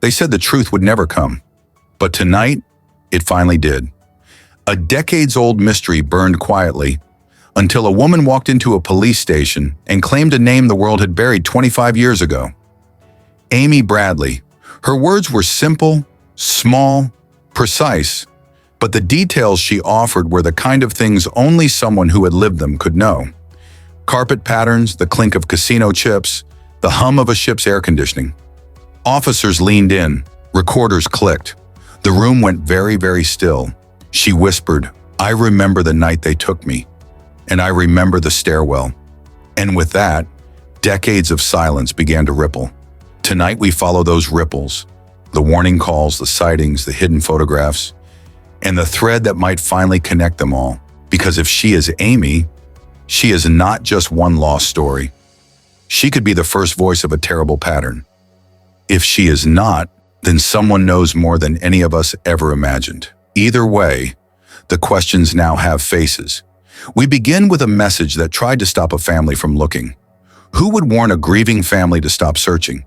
They said the truth would never come. But tonight, it finally did. A decades-old mystery burned quietly until a woman walked into a police station and claimed a name the world had buried 25 years ago. Amy Bradley. Her words were simple, small, precise, but the details she offered were the kind of things only someone who had lived them could know. Carpet patterns, the clink of casino chips, the hum of a ship's air conditioning. Officers leaned in, recorders clicked. The room went very, very still. She whispered, "I remember the night they took me, and I remember the stairwell." And with that, decades of silence began to ripple. Tonight we follow those ripples, the warning calls, the sightings, the hidden photographs, and the thread that might finally connect them all. Because if she is Amy, she is not just one lost story. She could be the first voice of a terrible pattern. If she is not, then someone knows more than any of us ever imagined. Either way, the questions now have faces. We begin with a message that tried to stop a family from looking. Who would warn a grieving family to stop searching?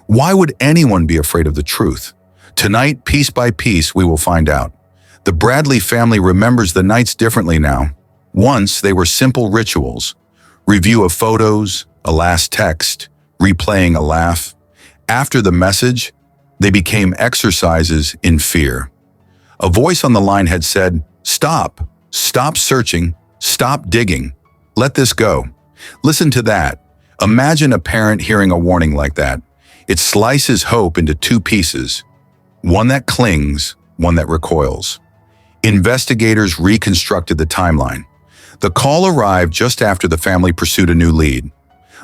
Why would anyone be afraid of the truth? Tonight, piece by piece, we will find out. The Bradley family remembers the nights differently now. Once, they were simple rituals. Review of photos, a last text, replaying a laugh. After the message, they became exercises in fear. A voice on the line had said, "Stop. Stop searching. Stop digging. Let this go." Listen to that. Imagine a parent hearing a warning like that. It slices hope into two pieces, one that clings, one that recoils. Investigators reconstructed the timeline. The call arrived just after the family pursued a new lead.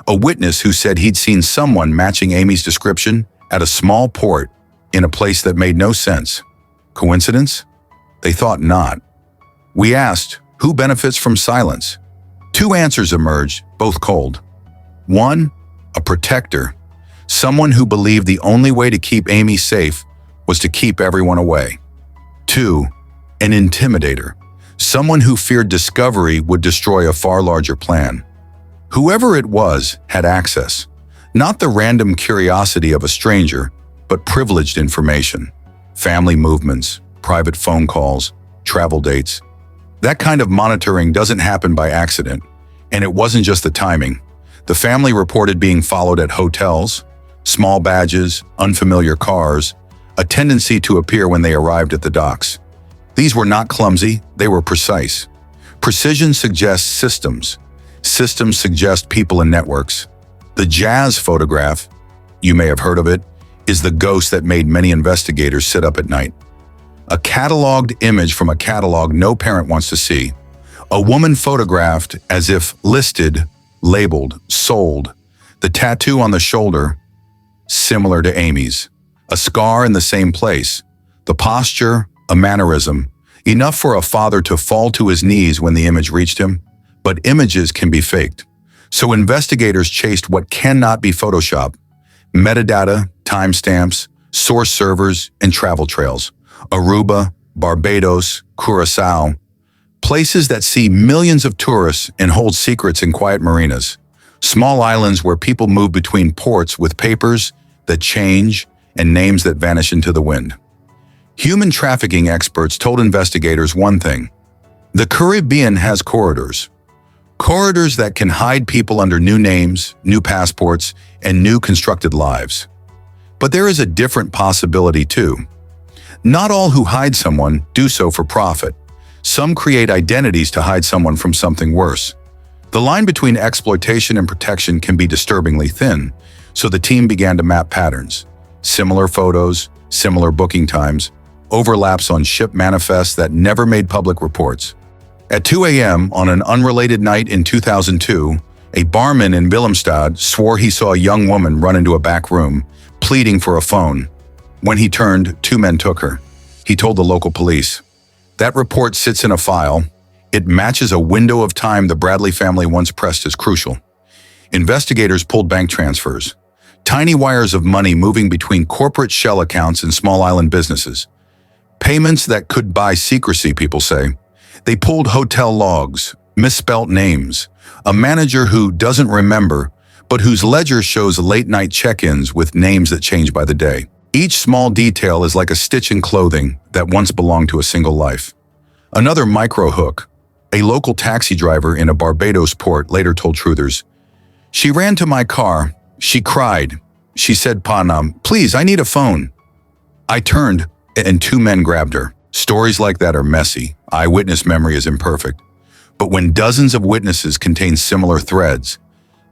A witness who said he'd seen someone matching Amy's description at a small port in a place that made no sense. Coincidence? They thought not. We asked, who benefits from silence? Two answers emerged, both cold. One, a protector, someone who believed the only way to keep Amy safe was to keep everyone away. Two, an intimidator, someone who feared discovery would destroy a far larger plan. Whoever it was had access, not the random curiosity of a stranger, but privileged information. Family movements, private phone calls, travel dates. That kind of monitoring doesn't happen by accident, and it wasn't just the timing. The family reported being followed at hotels, small badges, unfamiliar cars, a tendency to appear when they arrived at the docks. These were not clumsy, they were precise. Precision suggests systems. Systems suggest people and networks. The jazz photograph, you may have heard of it, is the ghost that made many investigators sit up at night. A cataloged image from a catalog no parent wants to see. A woman photographed as if listed, labeled, sold. The tattoo on the shoulder, similar to Amy's. A scar in the same place. The posture, a mannerism, enough for a father to fall to his knees when the image reached him. But images can be faked. So investigators chased what cannot be photoshopped. Metadata, timestamps, source servers, and travel trails. Aruba, Barbados, Curacao. Places that see millions of tourists and hold secrets in quiet marinas. Small islands where people move between ports with papers that change and names that vanish into the wind. Human trafficking experts told investigators one thing. The Caribbean has corridors. Corridors that can hide people under new names, new passports, and new constructed lives. But there is a different possibility too. Not all who hide someone do so for profit. Some create identities to hide someone from something worse. The line between exploitation and protection can be disturbingly thin, so the team began to map patterns. Similar photos, similar booking times, overlaps on ship manifests that never made public reports. At 2 a.m. on an unrelated night in 2002, a barman in Willemstad swore he saw a young woman run into a back room, pleading for a phone. When he turned, two men took her. He told the local police. That report sits in a file. It matches a window of time the Bradley family once pressed as crucial. Investigators pulled bank transfers. Tiny wires of money moving between corporate shell accounts and small island businesses. Payments that could buy secrecy, people say. They pulled hotel logs, misspelt names, a manager who doesn't remember, but whose ledger shows late-night check-ins with names that change by the day. Each small detail is like a stitch in clothing that once belonged to a single life. Another micro hook. A local taxi driver in a Barbados port later told truthers, "She ran to my car. She cried. She said, Panam, please, I need a phone. I turned, and two men grabbed her." Stories like that are messy. Eyewitness memory is imperfect. But when dozens of witnesses contain similar threads,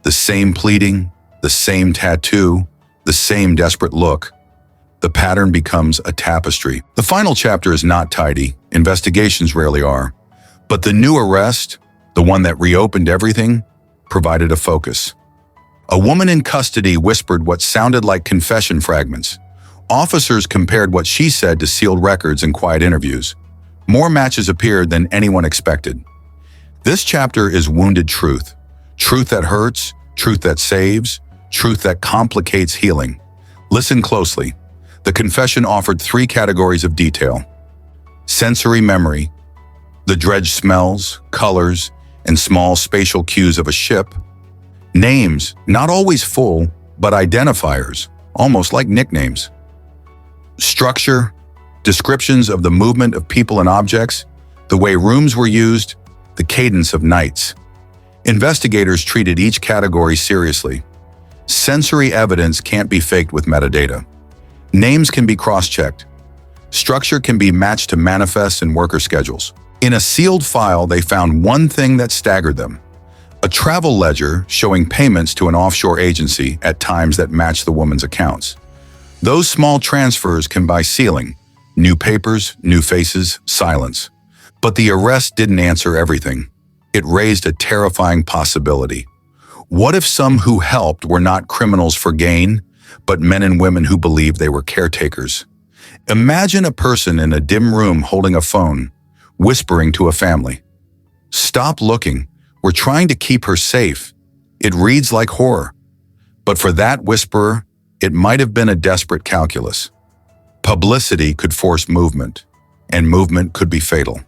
the same pleading, the same tattoo, the same desperate look, the pattern becomes a tapestry. The final chapter is not tidy. Investigations rarely are. But the new arrest, the one that reopened everything, provided a focus. A woman in custody whispered what sounded like confession fragments. Officers compared what she said to sealed records and quiet interviews. More matches appeared than anyone expected. This chapter is wounded truth. Truth that hurts, truth that saves, truth that complicates healing. Listen closely. The confession offered 3 categories of detail. Sensory memory, the dredged smells, colors, and small spatial cues of a ship. Names, not always full, but identifiers, almost like nicknames. Structure, descriptions of the movement of people and objects, the way rooms were used, the cadence of nights. Investigators treated each category seriously. Sensory evidence can't be faked with metadata. Names can be cross-checked. Structure can be matched to manifests and worker schedules. In a sealed file, they found one thing that staggered them: a travel ledger showing payments to an offshore agency at times that matched the woman's accounts. Those small transfers can buy ceiling, new papers, new faces, silence. But the arrest didn't answer everything. It raised a terrifying possibility. What if some who helped were not criminals for gain, but men and women who believed they were caretakers? Imagine a person in a dim room holding a phone, whispering to a family, "Stop looking. We're trying to keep her safe." It reads like horror. But for that whisperer, it might have been a desperate calculus. Publicity could force movement, and movement could be fatal.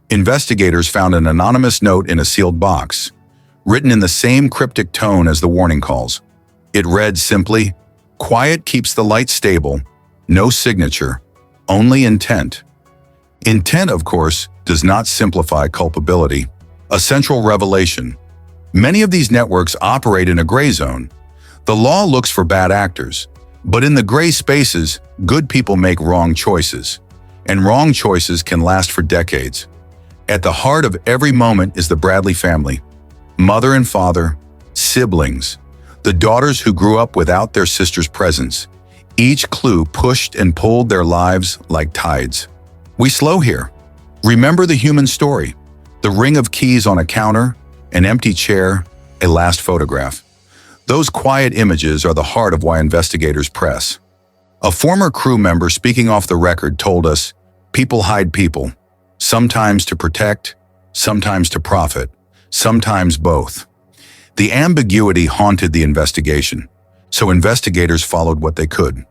Investigators found an anonymous note in a sealed box, written in the same cryptic tone as the warning calls. It read simply, "Quiet keeps the light stable, no signature, only intent." Intent, of course, does not simplify culpability. A central revelation. Many of these networks operate in a gray zone. The law looks for bad actors, but in the gray spaces, good people make wrong choices, and wrong choices can last for decades. At the heart of every moment is the Bradley family. Mother and father, siblings, the daughters who grew up without their sister's presence. Each clue pushed and pulled their lives like tides. We slow here. Remember the human story. The ring of keys on a counter, an empty chair, a last photograph. Those quiet images are the heart of why investigators press. A former crew member speaking off the record told us, "People hide people, sometimes to protect, sometimes to profit, sometimes both." The ambiguity haunted the investigation, so investigators followed what they could.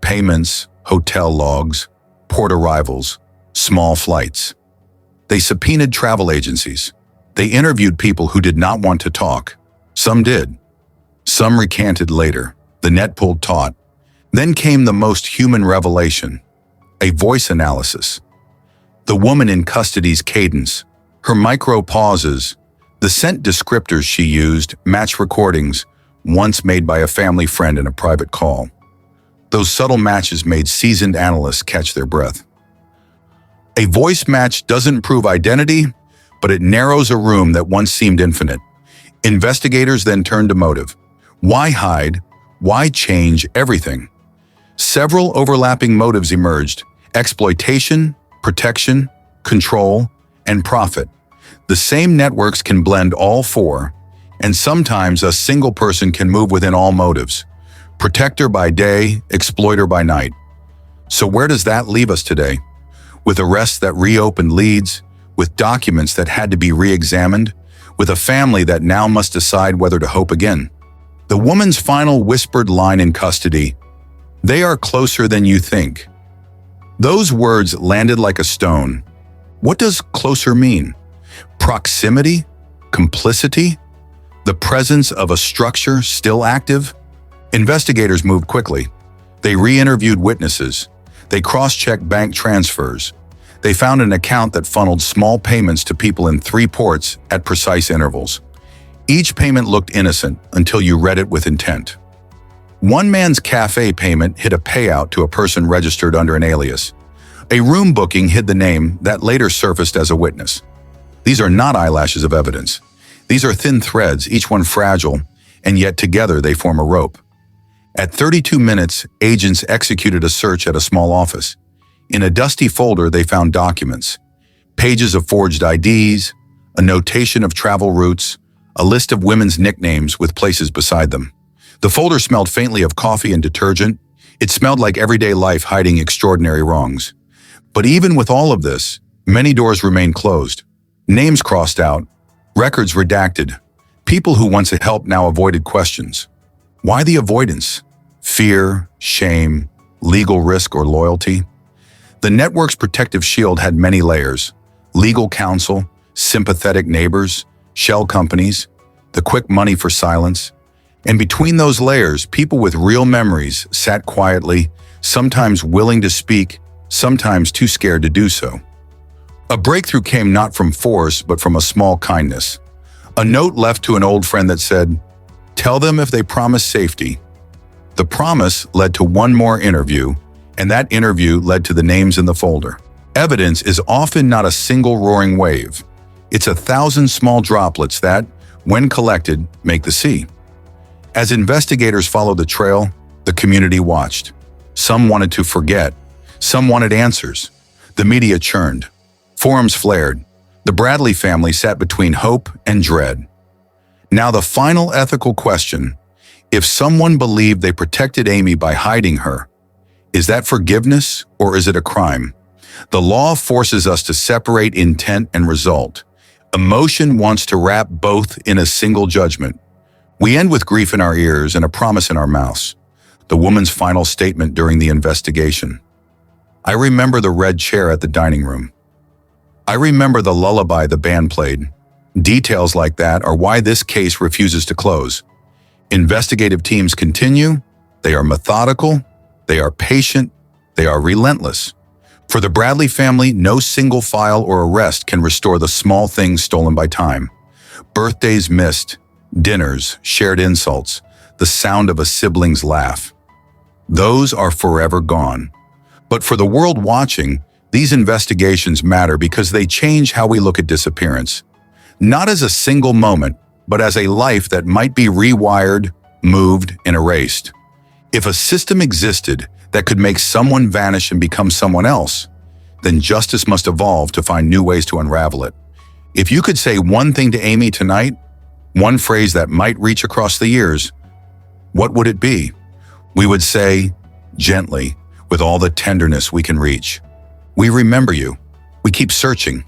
Payments, hotel logs, port arrivals, small flights. They subpoenaed travel agencies. They interviewed people who did not want to talk. Some did. Some recanted later. The net pulled taut. Then came the most human revelation, a voice analysis. The woman in custody's cadence, her micro pauses, the scent descriptors she used match recordings once made by a family friend in a private call. Those subtle matches made seasoned analysts catch their breath. A voice match doesn't prove identity, but it narrows a room that once seemed infinite. Investigators then turned to motive. Why hide? Why change everything? Several overlapping motives emerged: exploitation, protection, control, and profit. The same networks can blend all 4, and sometimes a single person can move within all motives. Protector by day, exploiter by night. So where does that leave us today? With arrests that reopened leads, with documents that had to be re-examined, with a family that now must decide whether to hope again. The woman's final whispered line in custody, "They are closer than you think." Those words landed like a stone. What does closer mean? Proximity? Complicity? The presence of a structure still active? Investigators moved quickly. They re-interviewed witnesses. They cross-checked bank transfers. They found an account that funneled small payments to people in 3 ports at precise intervals. Each payment looked innocent until you read it with intent. One man's cafe payment hid a payout to a person registered under an alias. A room booking hid the name that later surfaced as a witness. These are not eyelashes of evidence. These are thin threads, each one fragile, and yet together they form a rope. At 32 minutes, agents executed a search at a small office. In a dusty folder, they found documents, pages of forged IDs, a notation of travel routes, a list of women's nicknames with places beside them. The folder smelled faintly of coffee and detergent. It smelled like everyday life hiding extraordinary wrongs. But even with all of this, many doors remained closed. Names crossed out, records redacted. People who once had helped now avoided questions. Why the avoidance? Fear, shame, legal risk, or loyalty? The network's protective shield had many layers: legal counsel, sympathetic neighbors, shell companies, the quick money for silence. And between those layers, people with real memories sat quietly, sometimes willing to speak, sometimes too scared to do so. A breakthrough came not from force, but from a small kindness. A note left to an old friend that said, "Tell them if they promise safety." The promise led to one more interview, and that interview led to the names in the folder. Evidence is often not a single roaring wave. It's 1,000 small droplets that, when collected, make the sea. As investigators followed the trail, the community watched. Some wanted to forget. Some wanted answers. The media churned. Forums flared. The Bradley family sat between hope and dread. Now the final ethical question: if someone believed they protected Amy by hiding her, is that forgiveness or is it a crime? The law forces us to separate intent and result. Emotion wants to wrap both in a single judgment. We end with grief in our ears and a promise in our mouths. The woman's final statement during the investigation. I remember the red chair at the dining room. I remember the lullaby the band played. Details like that are why this case refuses to close. Investigative teams continue. They are methodical. They are patient. They are relentless. For the Bradley family, no single file or arrest can restore the small things stolen by time. Birthdays missed, dinners, shared insults, the sound of a sibling's laugh. Those are forever gone. But for the world watching, these investigations matter because they change how we look at disappearance. Not as a single moment, but as a life that might be rewired, moved, and erased. If a system existed that could make someone vanish and become someone else, then justice must evolve to find new ways to unravel it. If you could say one thing to Amy tonight, one phrase that might reach across the years, what would it be? We would say, gently, with all the tenderness we can reach, we remember you. We keep searching.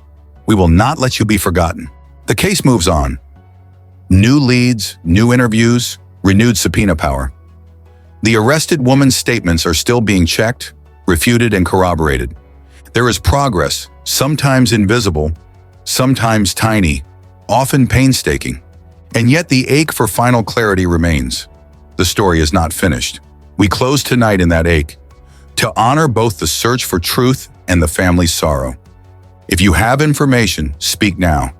We will not let you be forgotten. The case moves on. New leads, new interviews, renewed subpoena power. The arrested woman's statements are still being checked, refuted, and corroborated. There is progress, sometimes invisible, sometimes tiny, often painstaking. And yet the ache for final clarity remains. The story is not finished. We close tonight in that ache, to honor both the search for truth and the family's sorrow. If you have information, speak now.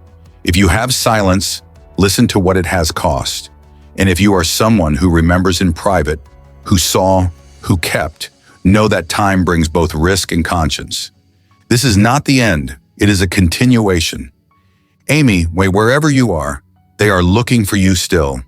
If you have silence, listen to what it has cost. And if you are someone who remembers in private, who saw, who kept, know that time brings both risk and conscience. This is not the end. It is a continuation. Amy, wherever you are, they are looking for you still.